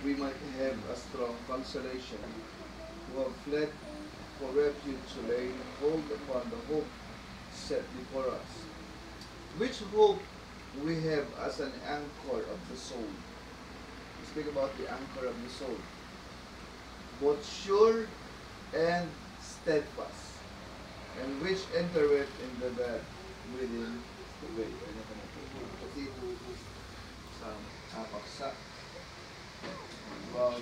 we might have a strong consolation, who have fled for refuge to lay hold upon the hope set before us, which hope we have as an anchor of the soul. We speak about the anchor of the soul, both sure and steadfast, and which entereth into that within the way. Kasi sa paksa about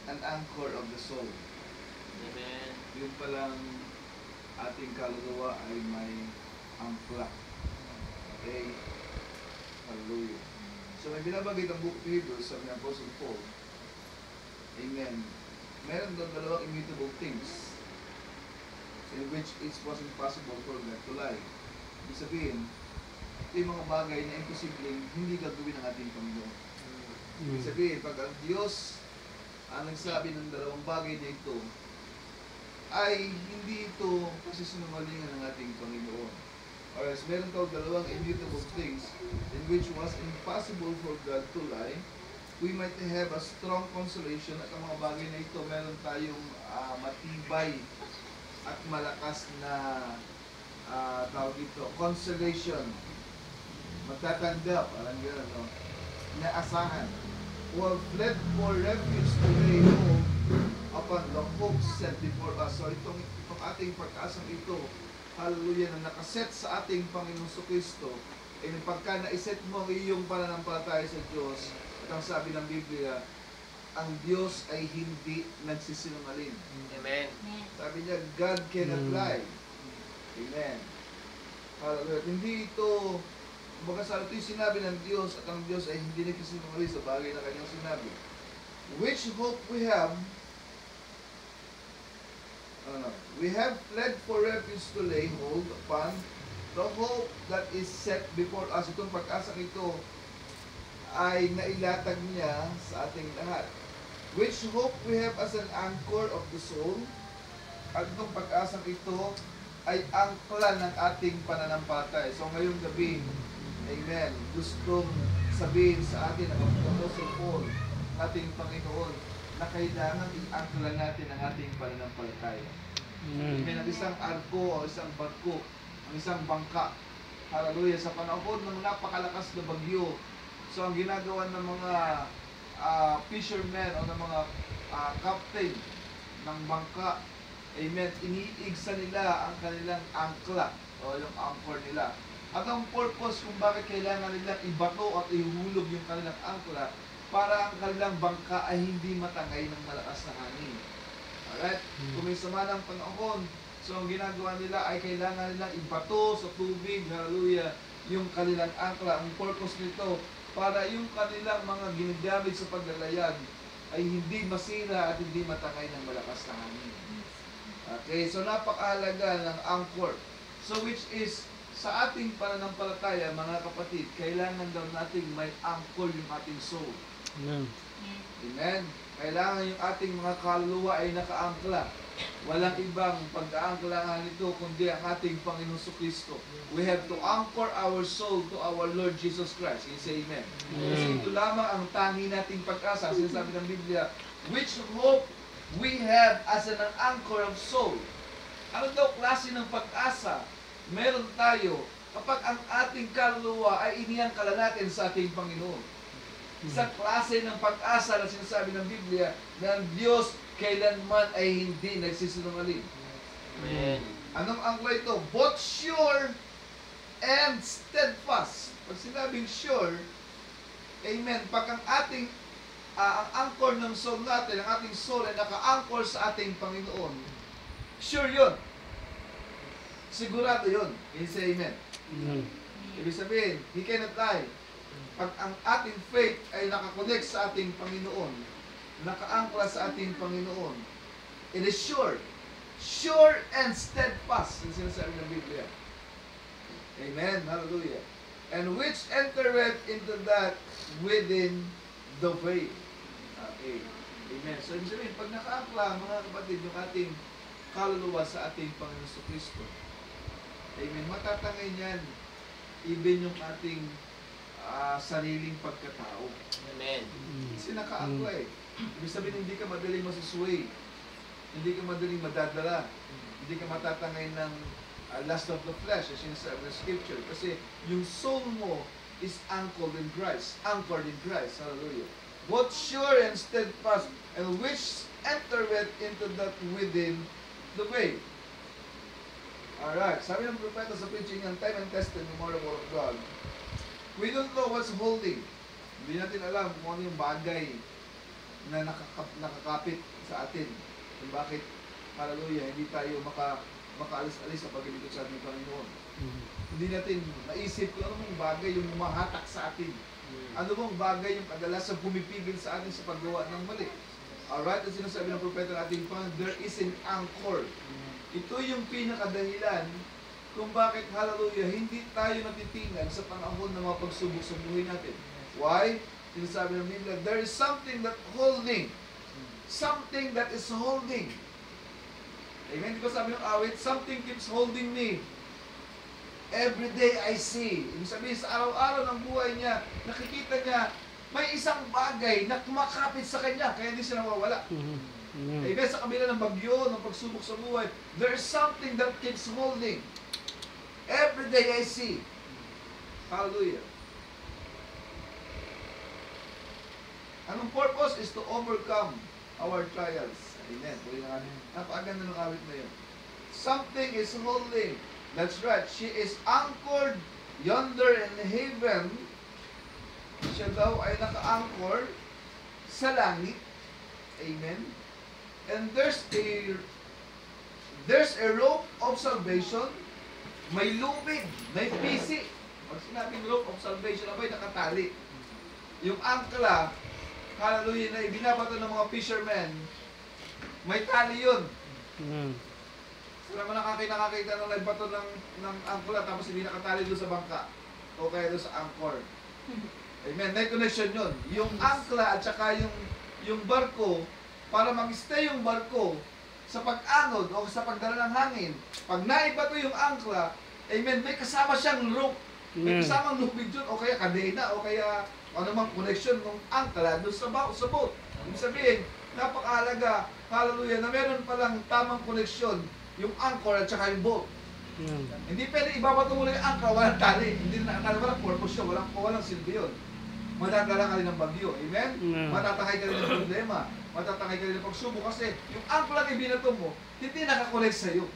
an anchor of the soul. Amen. Yung palang ating kaluluwa ay may angkla. Okay? Hallelujah. So may binabanggit ang book of Hebrews sa mga Apostle Paul. Amen. Meron doon dalawang immutable things in which it was impossible for God to lie. Ibig sabihin, ito yung mga bagay na imposibleng hindi gagawin ng ating Panginoon. Ibig sabihin, pag ang Diyos ang nagsabi ng dalawang bagay na ito, ay hindi ito pasisinungalingan ng ating Panginoon. Or else, meron tawag dalawang immutable things in which was impossible for God to lie. We might have a strong consolation at ang mga bagay na ito, meron tayong matibay at malakas na tawag ito, consolation. Matatanggap, alam nyo, no? Na asahan. Who have fled for refuge to lay hold upon the hope set before us. So itong ating pagkaasang ito, hallelujah, na nakaset sa ating Panginoong Kristo, ay pagka naiset mo ang iyong pananampalataya sa Diyos, at ang sabi ng Biblia, ang Diyos ay hindi nagsisinungaling. Amen. Sabi niya, God cannot lie. Amen. Hallelujah. Hindi ito, kumbaga sa ito yung sinabi ng Diyos, at ang Diyos ay hindi nagsisinungaling sa bagay na kanyang sinabi. Which hope we have, we have fled for refuge to lay hold upon the hope that is set before us. Itong pag-asang ito ay nailatag niya sa ating lahat. Which hope we have as an anchor of the soul. At itong pag-asang ito ay angkla ng ating pananampalataya. So ngayong gabi, amen, gustong sabihin sa atin ang Apostle Paul, ating Panginoon, na kailangan i-angkla natin ang ating pananampalataya. Amen. Ang isang arko, ang isang barko, ang isang bangka, hallelujah, sa panahon ng napakalakas na bagyo. So ang ginagawa ng mga fishermen o ng mga captain ng bangka, amen, iniigsa nila ang kanilang angkla o yung anchor nila. At ang purpose kung bakit kailangan nilang ibato at ihulog yung kanilang angkla, para ang kanilang bangka ay hindi matangay ng malakas na hangin. Alright? Kung may sama ng panahon, so ang ginagawa nila ay kailangan nilang ibato sa tubig, hallelujah, yung kanilang angkla. Ang purpose nito, para yung kanilang mga ginagamit sa paglalayag ay hindi masira at hindi matangay ng malakas na hangin. Okay, so napakahalaga ng anchor. So which is, sa ating pananampalataya, mga kapatid, kailangan daw nating may anchor yung ating soul. Amen. Amen. Kailangan yung ating mga kaluluwa ay nakaangkla. Walang ibang pag-aangklahan nito kundi ang ating Panginoon Kristo. We have to anchor our soul to our Lord Jesus Christ. Can you say amen? Kasi ito lamang ang tangi nating pag-asa. Sinasabi ng Biblia, which hope we have as an anchor of soul. Ano daw klase ng pag-asa meron tayo kapag ang ating kaluluwa ay iniangkala natin sa ating Panginoon? Isang klase ng pag-asa na sinasabi ng Biblia na ang Diyos kailanman ay hindi nagsisinungaling. Amen. Anong angkla ito? Both sure and steadfast. Pag sinabing sure, amen, pag ang ating ang anchor ng soul natin, ang ating soul ay naka-anchor sa ating Panginoon, sure yun. Sigurado yun. Can you say amen? Ibig sabihin, He cannot lie. Pag ang ating faith ay nakakonect sa ating Panginoon, naka-angkla sa ating Panginoon, it is sure. Sure and steadfast, yung sinasabi ng Biblia. Amen. Hallelujah. And which entereth into that within the veil. Okay. Amen. So, ibig sabihin, pag naka-angkla, mga kapatid, yung ating kaluluwa sa ating Panginoon Kristo, amen, matatangay niyan even yung ating sariling pagkatao. Amen. Kasi Kasi naka-angkla eh. Ibig sabihin, hindi ka madaling masisway. Hindi ka madaling madadala. Hindi ka matatangay ng lust of the flesh, as sinasabi ng scripture. Kasi yung soul mo is anchored in Christ. Anchored in Christ. Hallelujah. Both sure and steadfast, and which entereth into that within the way. Alright, sabi ng propeta sa preaching ng time and tested memorable of God, we don't know what's holding. Hindi natin alam kung ano yung bagay na nakakapit sa atin. Kung bakit, hallelujah, hindi tayo makaalis-alis sa paglilingkod sa ating Panginoon. Hindi natin naisip kung ano mong bagay yung mahatak sa atin. Ano bang bagay yung kadalasan pumipigil sa atin sa paggawa ng mali. Alright, ang sinasabi ng propeta ng ating Panginoon, there is an anchor. Ito yung pinakadahilan kung bakit, hallelujah, hindi tayo natitingan sa panahon ng mga pagsubok sa buhay natin. Why? Sinasabi ng Biblia, there is something that holding. Something that is holding. Amen? Di ba sabi ng awit, something keeps holding me. Every day I see. Ibig sabihin, sa araw-araw ng buhay niya, nakikita niya, may isang bagay na kumakapit sa kanya, kaya hindi siya nawawala. Amen? Sa kabila ng bagyo, ng pagsubok sa buhay, there is something that keeps holding. Every day I see. Hallelujah. Anong purpose is to overcome our trials. Amen. Napakaganda ng awit na yun. Something is holding. That's right. She is anchored yonder in heaven. Siya daw ay naka-anchor sa langit. Amen. And there's a rope of salvation. May lubid, may pisi. Pag sinabing rope of salvation, abay nakatali. Yung angkla, hallelujah, na ibinabato ng mga fishermen, may tali yun. Sila mo nakakita nung nagbato ng angkla, tapos hindi nakatali doon sa bangka. O kaya doon sa anchor. Amen. May connection yun. Yung angkla at saka yung barko, para mag-stay yung barko sa pag-anod o sa pagdala ng hangin, pag naibato yung angkla, amen, may kasama siyang rope. May kasamang lubid yun, o kaya kadena, o kaya ano mang connection ng angkla doon sa boat. Ibig sabihin, napakahalaga, hallelujah, na meron palang tamang connection yung anchor at saka yung boat. Hindi pwede ibabato mo lang yung angkla, walang tali. Hindi na walang purpose yun, walang silbi yun. Madadala ka rin ng bagyo, amen? Matatangay ka rin ng problema, matatangay ka rin ng pagsubok kasi yung angkla na ibinato mo, hindi nakakonect sa'yo.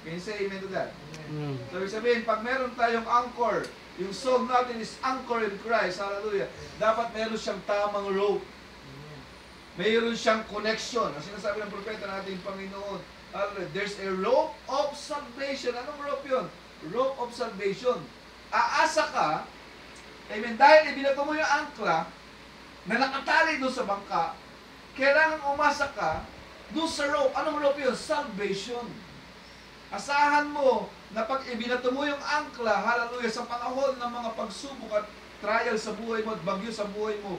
Can you say amen to that? So, ibig sabihin, pag meron tayong anchor, yung soul natin is anchor in Christ, hallelujah, dapat meron siyang tamang rope. Mayroon siyang connection. Ang sinasabi ng propeta ng ating Panginoon, there's a rope of salvation. Anong rope yun? Rope of salvation. Aasa ka, amen, dahil ibinato mo yung angkla na nakatali doon sa bangka, kailangan umasa ka doon sa rope. Anong rope yun? Salvation. Asahan mo na pag ibinato mo yung angkla, hallelujah, sa panahon ng mga pagsubok at trial sa buhay mo at bagyo sa buhay mo,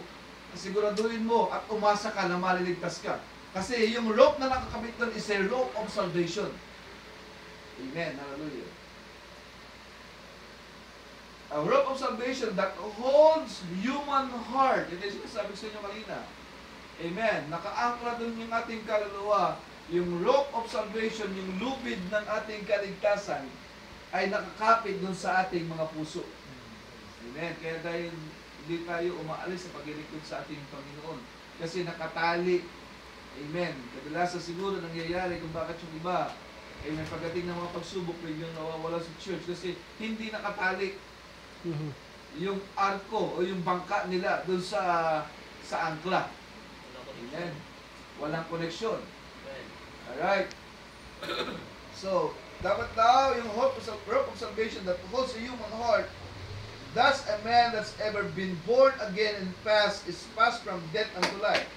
siguraduhin mo at umasa ka na maliligtas ka. Kasi yung rope na nakakabit doon is a rope of salvation. Amen. Hallelujah. A rope of salvation that holds human heart. Ito yung sinasabi ko sa inyo kanina. Amen. Nakaangkla doon yung ating kaluluwa. Yung rope of salvation, yung lubid ng ating kaligtasan, ay nakakapit doon sa ating mga puso. Amen. Kaya dahil hindi tayo umaalis sa paglilingkod sa ating Panginoon. Kasi nakatali. Amen. Kadalasan siguro nangyayari kung bakit yung iba, amen, pagdating ng mga pagsubok, biglang nawawala sa church kasi hindi nakatali yung arko o yung bangka nila doon sa angkla. Amen. Walang koneksyon. Alright. So, dapat daw yung rope of salvation that holds a human heart. Thus, a man that's ever been born again and is passed from death unto life.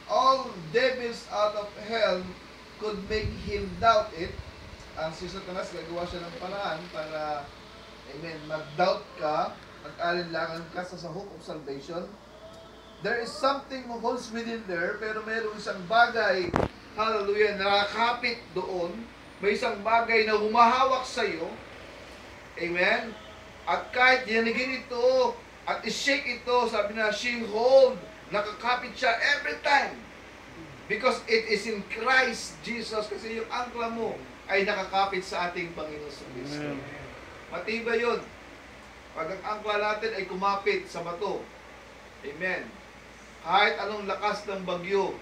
All devils out of hell could make him doubt it. Ang si Satanas, gagawa siya ng paraan para, amen, mag-doubt ka, mag-alinlangan ka sa hope of salvation. There is something who holds within there, pero mayroong isang bagay, hallelujah, nakakapit doon. May isang bagay na humahawak sa iyo. Amen. At kahit yanigin ito At i-shake ito, sabi na, she hold, nakakapit siya every time. Because it is in Christ Jesus. Kasi yung angkla mo ay nakakapit sa ating Panginoon sa Kristo. Matibay yun. Pag ang angkla natin ay kumapit sa bato. Amen. Kahit anong lakas ng bagyo.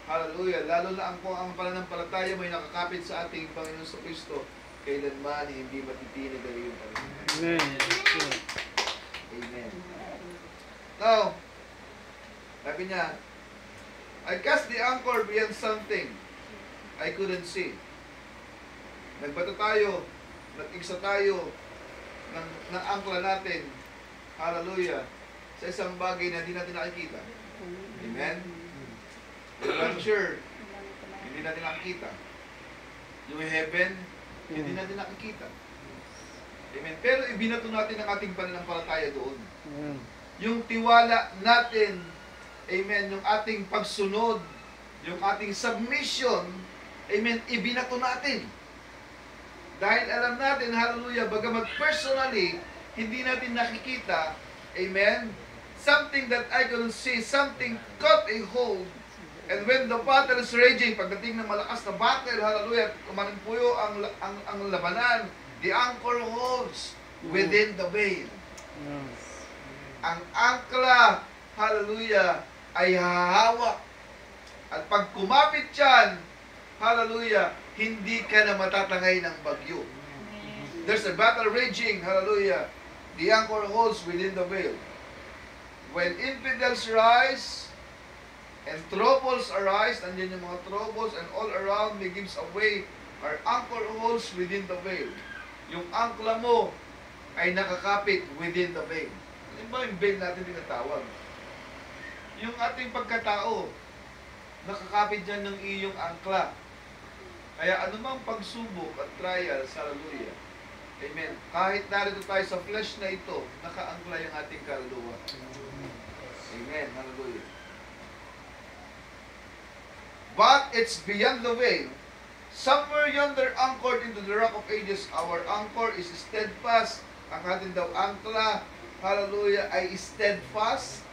Hallelujah. Lalo na ang pananampalataya may nakakapit sa ating Panginoon sa Kristo. Kailanman hindi matitinig ang iyong Panginoon. Amen. Amen. Now, sabi niya, I cast the anchor beyond something I couldn't see. Nagbato tayo, nag-igsa tayo ng angkla natin. Hallelujah. Sa isang bagay na hindi natin nakikita. Amen? I'm sure, hindi natin nakikita. Yung heaven, hindi natin nakikita. Amen. Pero ibinato natin ang ating pananampalataya doon. Yung tiwala natin, amen, yung ating pagsunod, yung ating submission, amen, ibinato natin. Dahil alam natin, hallelujah, bagamat personally, hindi natin nakikita, amen, something that I couldn't see, something caught a hold. And when the battle is raging, pagdating ng malakas na battle, hallelujah, kumanimpuyo ang labanan, the anchor holds within the veil. Ang angkla, hallelujah, ay hahawak. At pag kumapit yan, hallelujah, hindi ka na matatangay ng bagyo. There's a battle raging, hallelujah. The anchor holds within the veil. When infidels rise, and troubles arise, nandiyan yung mga troubles, and all around me gives away, our anchor holds within the veil. Yung angkla mo ay nakakapit within the veil. Ano ba yung veil natin tinatawag? Yung ating pagkatao, nakakapit dyan ng iyong angkla. Kaya anumang pagsubok at trials, hallelujah. Amen. Kahit narito tayo sa flesh na ito, nakaangkla yung ating kaluluwa. Amen. Hallelujah. But it's beyond the veil. Somewhere yonder anchored into the rock of ages, our anchor is steadfast. Ang ating daw angkla, hallelujah, ay steadfast.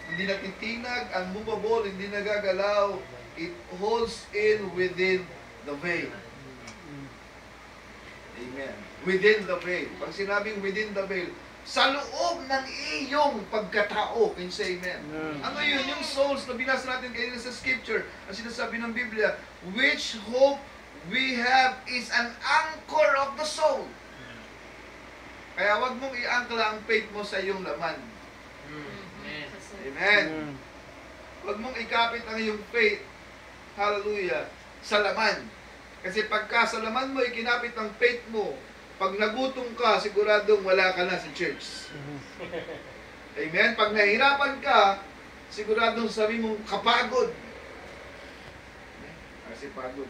Hindi natitinag, unmovable, hindi nagagalaw. It holds in within the veil. Amen. Within the veil. Pag sinabing within the veil, sa loob ng iyong pagkatao. Can you say amen? Ano yun? Yung souls na binasa natin kanina sa scripture, ang sinasabi ng Biblia, which hope we have is an anchor of the soul. Kaya wag mong i-angkla ang faith mo sa iyong laman. Amen. Wag mong ikapit ang iyong faith, hallelujah, sa laman. Kasi pagka sa laman mo, ikinapit ang faith mo, pag nagutom ka, siguradong wala ka na sa church. Amen? Pag nahihirapan ka, siguradong sabi mong kapagod. Kasi pagod.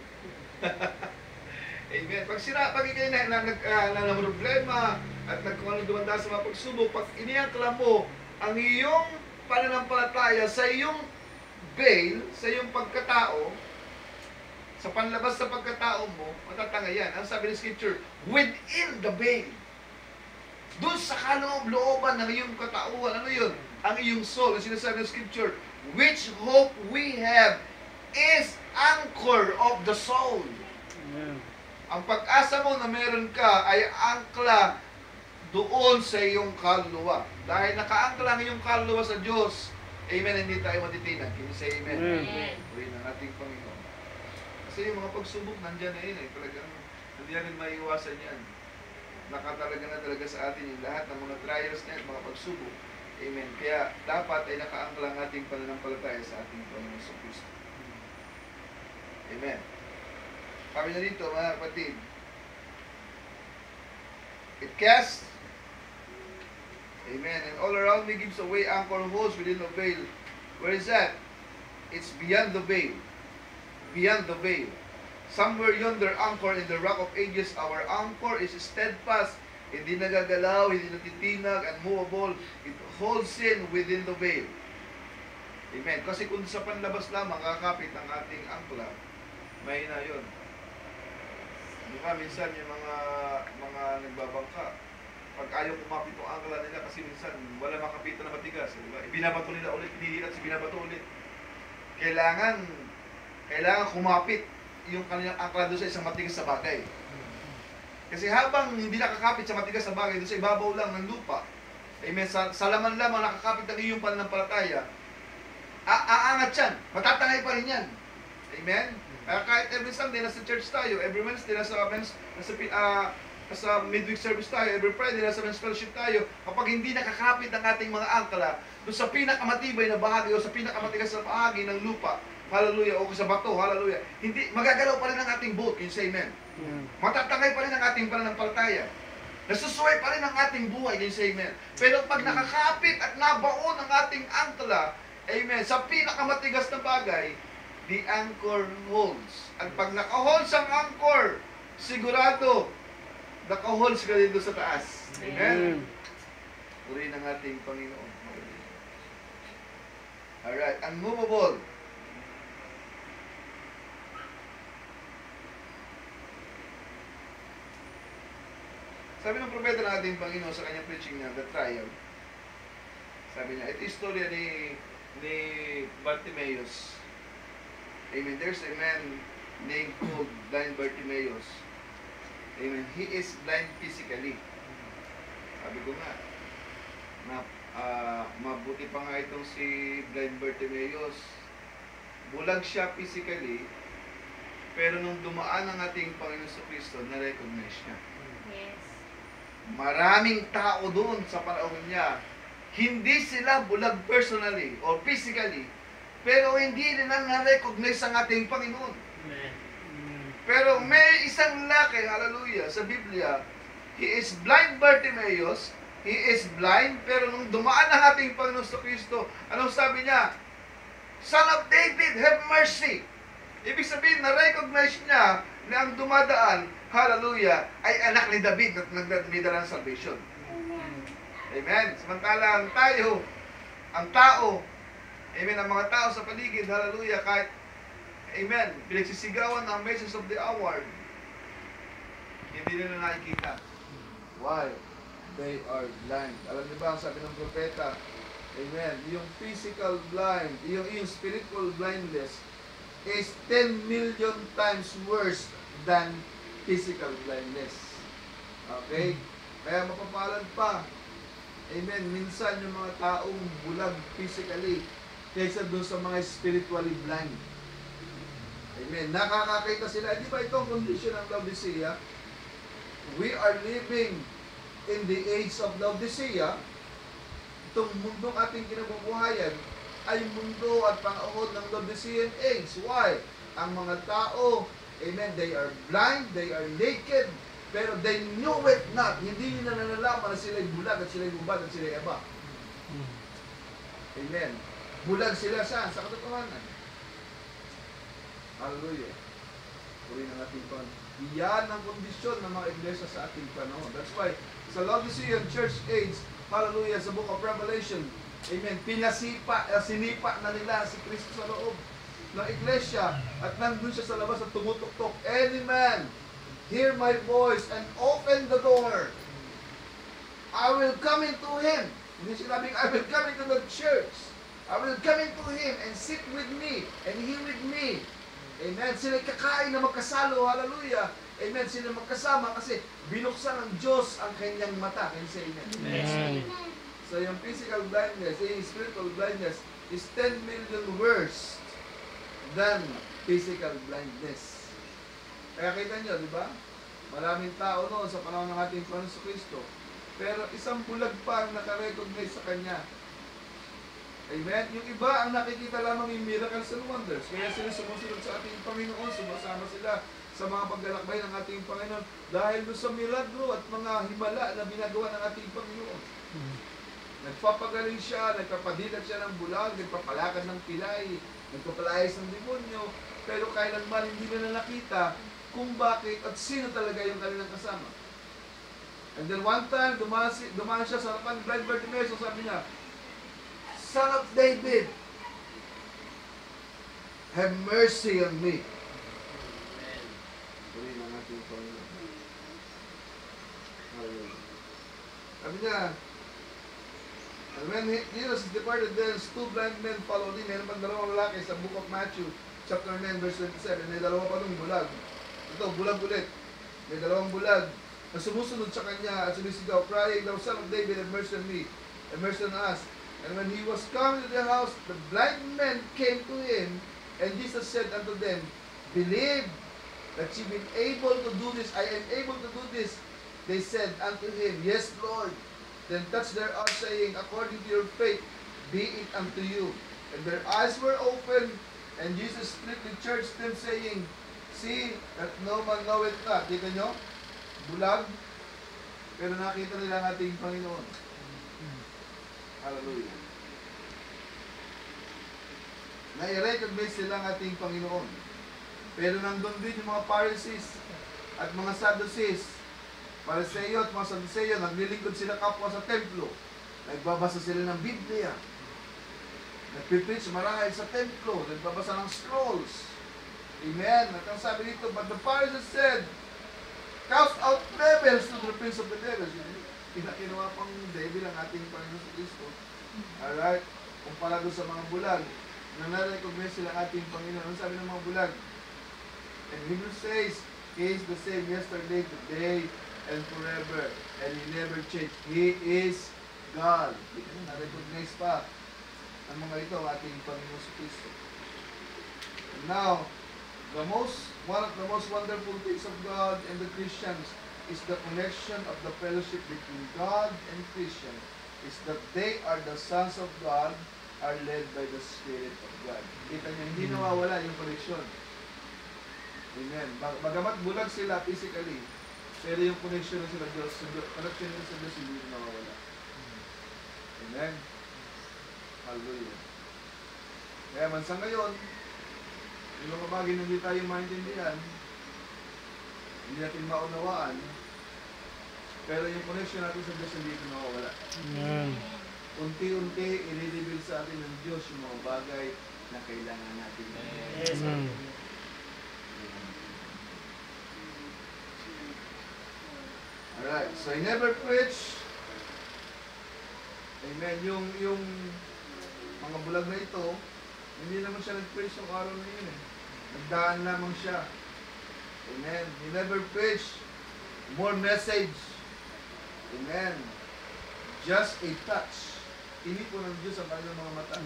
Amen. Pag ikay na problema at nagkung dumanda sa mga pagsubok, pag iniakla mo ang iyong pananampalataya sa iyong veil, sa iyong pagkatao, sa panlabas sa pagkatao mo, matatanga yan. Ang sabi ng scripture, within the veil. Doon sa kaloob-looban ng iyong katauhan, ano yun? Ang iyong soul. Ang sinasabi ng scripture, which hope we have is anchor of the soul. Amen. Ang pag-asa mo na meron ka ay angkla doon sa iyong kaluluwa. Dahil nakaangkla ang iyong kaluluwa sa Diyos, amen, hindi tayo matitinag. Can you say amen? Amen. Purihin ang ating Panginoon. Kasi yung mga pagsubok, nandyan na yun eh. Talagang, hindi natin maiiwasan yan. Nakatalaga na talaga sa atin yung lahat ng mga trials na yan, mga pagsubok. Amen. Kaya, dapat ay nakaangkla ang ating pananampalataya sa ating Panginoon sa Kristo. Amen. Kami na dito, mga kapatid. It casts, amen, and all around me gives away anchor holds within the veil. Where is that? It's beyond the veil. Beyond the veil. Somewhere yonder anchor in the rock of ages, our anchor is steadfast, hindi nagagalaw, hindi natitinag, unmovable. It holds in within the veil. Amen. Kasi kung sa panlabas lamang kakapit ang ating angkla, mahina yun. Di ba, minsan yung mga nagbabangka, Pag ayaw kumapit ang angkla nila kasi minsan wala makapitan na matigas. Diba? Ibinabato nila ulit, hinihilat, binabato ulit. Kailangan kumapit yung kanilang angkla doon sa isang matigas na bagay. Kasi habang hindi nakakapit sa matigas na bagay, doon sa ibabaw lang ng lupa, amen, sa laman lamang nakakapit ang iyong pananampalataya, aangat yan, matatangay pa rin yan. Amen? Kahit every Sunday nasa church tayo, every Wednesday nasa midweek service tayo, every Friday nasa men's fellowship tayo, kapag hindi nakakapit ang ating mga angkla doon sa pinakamatibay na bahagi o sa pinakamatigas na bahagi ng lupa, hallelujah, o sa bato, hallelujah, hindi, magagalaw pa rin ang ating boat, can you say amen? Matatangay pa rin ang ating pananampalataya. Nasusuway pa rin ang ating buhay, can you say amen? Pero pag nakakapit at nabaon ang ating angkla, amen, sa pinakamatigas na bagay, the anchor holds. At pag naka-holds ang anchor, sigurado, naka-holds ka dito sa taas. Amen? Purihin ang ating Panginoon. Alright, unmovable. Sabi ng propeta ng ating Panginoon sa kanyang preaching niya, The Trial, sabi niya, ito istorya ni Bartimaeus. Amen. There's a man named called blind Bartimaeus. Amen. He is blind physically. Sabi ko nga, mabuti pa nga itong si blind Bartimaeus. Bulag siya physically, pero nung dumaan ang ating Panginoon sa Kristo, na-recognize niya. Yes. Maraming tao doon sa panahon niya. Hindi sila bulag personally or physically, pero hindi nila na-recognize ang ating Panginoon. Amen. Pero may isang laki, hallelujah, sa Biblia, he is blind Bartimaeus, he is blind, pero nung dumaan ang ating Panginoon sa Kristo, anong sabi niya? Son of David, have mercy. Ibig sabihin, na-recognize niya na ang dumadaan, hallelujah, ay anak ni David at nagdadala ng salvation. Amen. Samantalang ang tao, amen, ang mga tao sa paligid, hallelujah, kahit, amen, pinagsisigawan ang message of the hour, hindi nila nakikita. Why? They are blind. Alam niyo ba ang sabi ng propeta? Amen. Yung physical blind, yung spiritual blindness is 10 million times worse than physical blindness. Okay? Kaya mapapalad pa. Amen. Minsan yung mga taong bulag physically kaysa doon sa mga spiritually blind. Amen. Nakakakita sila. Di ba itong condition ng Laodicea? We are living in the age of Laodicea. Itong mundong ating kinabubuhayan ay mundo at panahon ng Laodicean age. Why? Ang mga tao, amen, they are blind, they are naked, pero they knew it not. Hindi nila nalalaman na sila'y bulag at sila'y bubad at sila'y aba. Amen. Bulag sila sa katotohanan. Hallelujah. Purihin ang ating Panginoon. Iyan ang kondisyon ng mga iglesia sa ating panahon. That's why, sa Laodicean church age, hallelujah, sa book of Revelation, amen, sinipa na nila si Kristo sa loob ng iglesia at nandun siya sa labas at tumutok-tok, any man, hear my voice and open the door. I will come into him. Hindi sinabing, I will come into the church. I will come into him and sit with me and he with me. Amen. Sila kakain na magkasalo. Hallelujah. Amen. Sila magkasama kasi binuksan ng Diyos ang kanyang mata. Can you say amen? Amen. So yung physical blindness, yung spiritual blindness is 10 million worse than physical blindness. Kaya kita nyo, di ba? Maraming tao noon sa panahon ng ating Panginoon Kristo. Pero isang bulag pa ang nakarecognize sa Kanya. Amen? Yung iba ang nakikita lamang yung miracles and wonders. Kaya sila sumusunod sa ating Panginoon, sumasama sila sa mga paglalakbay ng ating Panginoon dahil doon sa milagro at mga himala na binagawa ng ating Panginoon. Nagpapagaling siya, nagpapadilat siya ng bulag, nagpapalakad ng pilay, nagpapalayas ng demonyo, pero kailanman hindi nila nakita kung bakit at sino talaga yung kanilang kasama. And then one time, dumaan siya sa harapan blind Bartimaeus, sabi niya, Son of David, have mercy on me. Amen. Purihin ang ating Panginoon. Hallelujah. Sabi niya, and when Jesus departed, then two blind men followed him. Meron pang dalawang lalaki sa book of Matthew, chapter 9, verse 27. May dalawa pa nung bulag. Ito, bulag ulit. May dalawang bulag na sumusunod sa kanya at sumisigaw, crying, "Thou son of David, have mercy on me, have mercy on us." And when he was come to the house, the blind men came to him, and Jesus said unto them, "Believe that ye been able to do this." "I am able to do this," they said unto him. "Yes, Lord." Then touched their eyes, saying, "According to your faith, be it unto you." And their eyes were opened, and Jesus strictly charged them, saying, "See that no man knoweth not." Kita nyo? Bulag. Pero nakita nila ang ating Panginoon. Hallelujah. Na-recognize sila ang ating Panginoon. Pero nandun din yung mga Pharisees at mga Sadducees. Pariseo at mga Sadduceo, naglilingkod sila kapwa sa templo. Nagbabasa sila ng Biblia. Nagpipreach marahil sa templo. Nagbabasa ng scrolls. Amen. At ang sabi dito, but the Pharisees said, "Cast out devils to the prince of the devils." Kinakinawa pang devil ang ating Panginoon sa Kristo. Alright? Kumpara doon sa mga bulag, na na-recognize sila ating Panginoon. Ano sabi ng mga bulag? And Hebrews says, He is the same yesterday, today, and forever. And He never changed. He is God. Na-recognize pa ang mga ito ang ating Panginoon sa Kristo. And now, one of the most wonderful things of God and the Christians is the connection of the fellowship between God and Christian is that they are the sons of God, are led by the Spirit of God. Kita niyo, hindi nawawala yung connection. Amen. Bagamat bulag sila physically, pero yung connection na sila Diyos, connection nila sa Diyos, hindi nawawala. Amen. Hallelujah. Kaya man sa ngayon, yung mga bagay na hindi tayo maintindihan, hindi natin maunawaan, pero yung connection natin sa Diyos hindi ito nawawala. Amen. Unti-unti, i-reveal sa atin ng Diyos yung mga bagay na kailangan natin. Yes. Amen. Alright, so I never preach. Amen. Yung mga bulag na ito, hindi naman siya nag-preach yung araw na yun eh. Nagdaan lamang siya. Amen. He never preached more message. Amen. Just a touch. Inipo ng Diyos ang kanilang mga mata.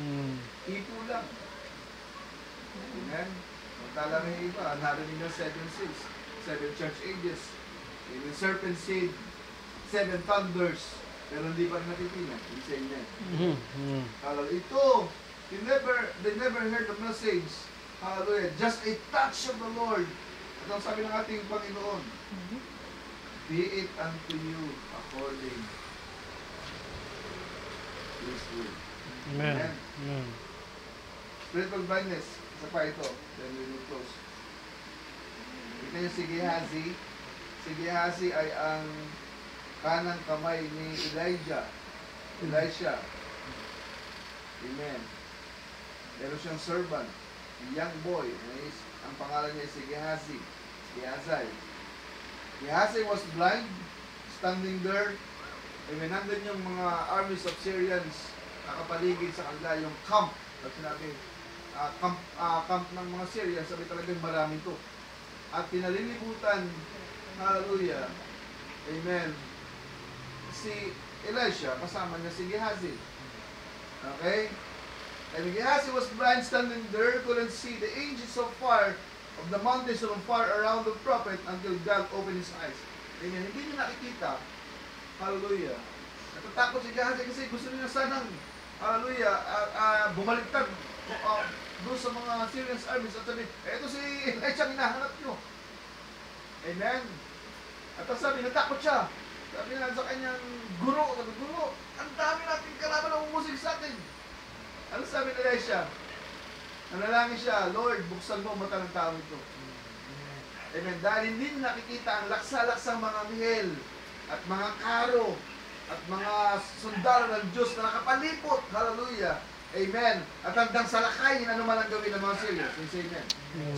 Ipo lang. Amen. Magtala ng iba, narinig ng 7 seals, 7 church ages, yung serpent seed, 7 thunders, pero hindi pa rin natitingnan. Yung same yan. Ito, they never heard the message. Hallelujah. Just a touch of the Lord. At ang sabi ng ating Panginoon, be it unto you according to His will. Amen. Amen. Spiritual blindness. Isa pa ito. Then we will close. Kita niyo si Gehazi. Si Gehazi ay ang kanang kamay ni Elisha. Amen. Meron siyang servant, young boy. Ang pangalan niya si Gehazi. Gehazi was blind, standing there. Amen. Nandun yung mga armies of Syrians nakapaligid sa kanila, yung camp. At sinabi, camp ng mga Syrians, sabi talagang marami to. At pinalilibutan, hallelujah, amen, si Elisha, kasama niya si Gehazi. Okay? And Gehazi was blind, standing there, couldn't see the angels of fire of the mountains on fire around the prophet until God opened his eyes. Amen. Hindi niya nakikita. Hallelujah. Natatakot si Gehazi kasi gusto niya sanang, hallelujah, bumaliktad doon sa mga Syrian armies at sabi, ito si Elisha ang hinahanap nyo. Amen. At ang sabi, natakot siya. Sabi nga sa kanyang guro, ang dami natin kalaban na umusig sa atin. Ano sabi ni Elisha? Nanalangin siya, Lord, buksan mo ang mata ng tao ito. Amen. Dahil hindi nakikita ang laksa-laksang mga anghel at mga karo at mga sundalo ng Diyos na nakapalipot. Hallelujah. Amen. At hanggang sa lakay, ano man ang gawin ng mga Syrians. Amen.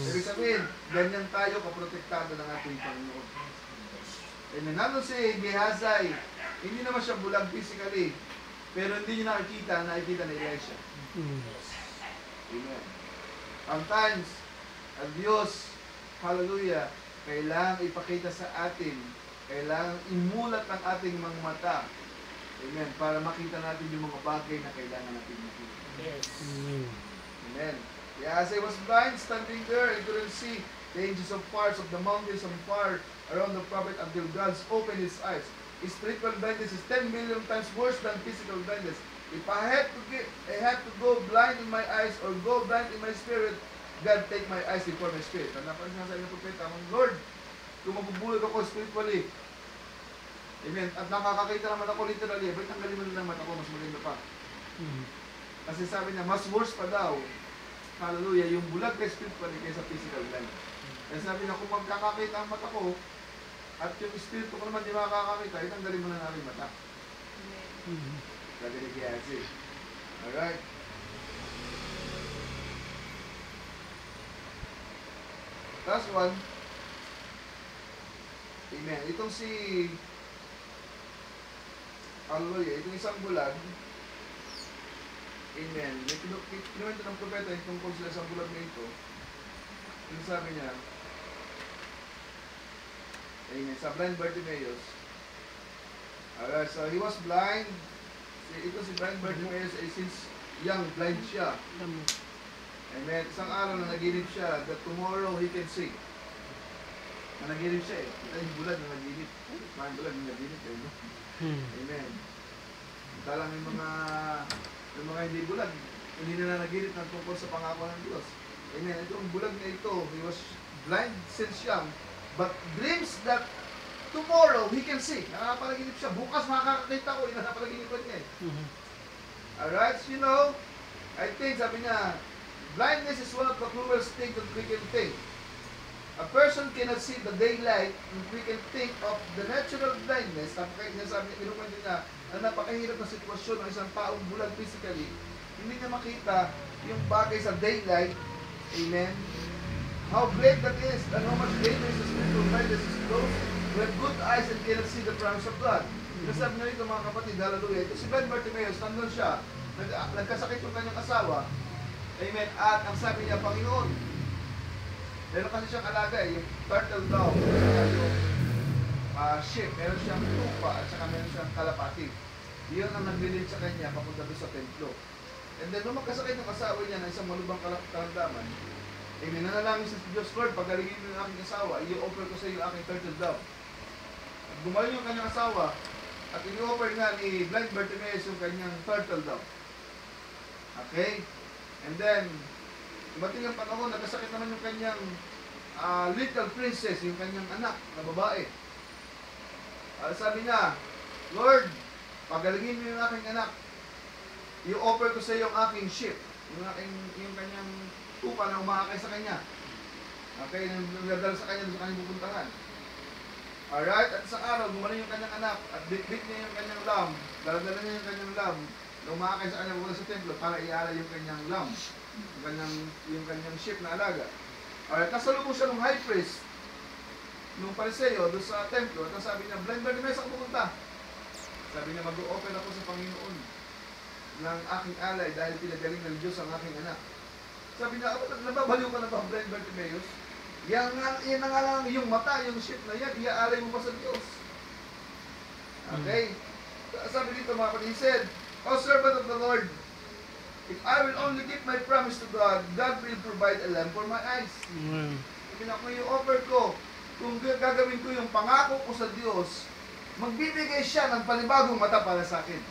Ibig sabihin, ganyan tayo kaprotektado ng ating Panginoon. Amen. Nandun si Gehazi, hindi naman siya bulag physically, pero hindi niya nakikita ni Elisha. Amen. Sometimes, ang Diyos, hallelujah, kailangan ipakita sa atin, kailangan imulat ang ating mga mata, amen, para makita natin yung mga bagay na kailangan natin makita. Yes. Amen. Yeah, as I was blind, standing there, I couldn't see the angels of fires of the mountains of fire around the prophet until God opened his eyes. Spiritual blindness is 10 million times worse than physical blindness. If I had to go blind in my eyes or go blind in my spirit, God take my eyes before my spirit. Ang napansin sa inyo propeta, Lord, kung mabubulag ako spiritually, amen, at nakakakita naman ako literally, ba't tanggalin mo lang mata ko, mas maganda pa. Kasi sabi niya, mas worse pa daw, hallelujah, yung bulag kay spiritually kaysa physical blind. Kaya sabi niya, kung magkakakita ang mata ko, at yung espiritu ko naman di makakakita, itanggalin mo na namin mata. Sabi ni Gehazi. Alright. Last one. Amen. Itong si hallelujah, itong isang bulag. Amen. Kinuwento ng propeta yung tungkol sila sa bulag na ito. Yung sabi niya, amen, sa blind Bartimaeus. Alright, so he was blind. Ito si blind Bartimaeus ay since young, blind siya. Amen. Isang araw na naginip siya that tomorrow he can see. Naginip siya eh. Ito yung bulag na naginip. Mga bulag na naginip eh. No? Amen. Ito lang yung mga hindi bulag. Hindi na naginip ng tungkol sa pangako ng Diyos. Amen. Ito ang bulag na ito. He was blind since young. But dreams that tomorrow he can see. Nakapalaginip siya. Bukas makakakita ko. Nakapalaginipan niya eh. Alright, so you know, I think, sabi niya, blindness is one of the cruelest things that we can think. A person cannot see the daylight and we can think of the natural blindness. Sabi niya, ang napakahirap na sitwasyon ng isang taong bulag physically. Hindi niya makita yung bagay sa daylight. Amen. How great that is and how much dangerous the spiritual blindness is those who have good eyes and cannot see the promise of God. Sabi niya ito mga kapatid, hallelujah. Ito si blind Bartimaeus, nandun siya. Nagkasakit yung kanyang asawa. Amen. At ang sabi niya, Panginoon, meron kasi siyang alaga eh, yung turtle dove, yung ship, meron siyang tupa, at saka meron siyang kalapati. Iyon ang naglilid sa kanya papunta doon sa templo. And then, nung magkasakit ng asawa niya na isang malubang karamdaman, amen, nanalangin sa Diyos, Lord, pagaligin mo yung aking asawa, i-offer ko sa iyo aking turtle dove. At gumaling yung kanyang asawa, at i-offer nga ni blind Bartimaeus yung kanyang turtle dove. Okay? And then, dumating ang panahon, nagkasakit naman yung kanyang little princess, yung kanyang anak na babae. Sabi niya, Lord, pagalingin mo yung aking anak. I-offer ko sa iyo yung aking ship, yung kanyang tupa na umakakay sa kanya. Okay, nagdadala sa kanya, sa kanyang pupuntahan. Alright, at isang araw, gumaling yung kanyang anak, at bit-bit niya yung kanyang lamb, daladala niya yung kanyang lamb, na umakakay sa kanya pupunta sa templo para iala yung kanyang lamb. Yung kanyang ship na alaga. Alright, kasalubong siya ng high priest, nung pariseo, doon sa templo, at sabi niya, blind Bartimaeus ako pupunta. Sabi niya, mag-o-open ako sa Panginoon ng aking alay dahil pinagaling ng Diyos ang aking anak. Sabi niya, nababaliw ka na ba, blind Bartimaeus? Yan na nga lang yung mata, yung ship na yan, iaalay mo pa sa Diyos. Okay? Sabi dito mga kapatid, he said, O servant of the Lord, if I will only keep my promise to God, God will provide a lamp for my eyes. Sabi na, kung i-offer ko, kung gagawin ko yung pangako ko sa Diyos, magbibigay siya ng panibagong mata para sa akin.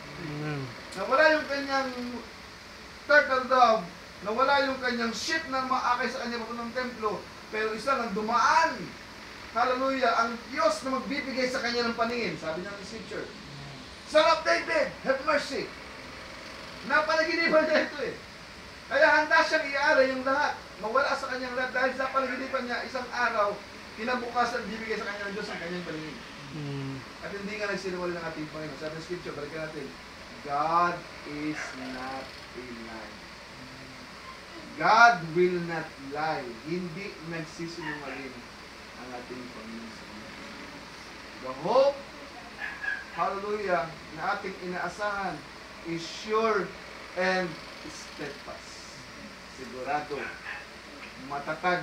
Nawala yung kanyang turtle dove, nawala yung kanyang ship na maakay sa kanya papunta ng templo, pero isa lang dumaan. Hallelujah, ang Diyos na magbibigay sa kanya ng paningin. Sabi niya ng scripture, Son of David, have mercy. Napanaginipan niya ito eh. Kaya handa siyang iaalay yung lahat. Mawala sa kanyang lahat dahil sa panaginipan niya, isang araw, kinabukasan, bibigay sa kanya ng Diyos ang kanyang paningin. At hindi nga nagsinungaling ng ating Panginoon. Sabi ng scripture, balikan natin, God is not a lie. God will not lie. Hindi nagsisinungaling ang ating Panginoon. The hope, hallelujah, na ating inaasahan is sure and steadfast. Sigurado, matatag,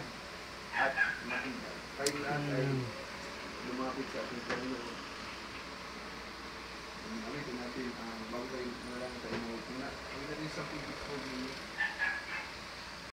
at mahina. Tayo lahat ay lumapit sa ating Panginoon. Gamitin natin ang bago tayong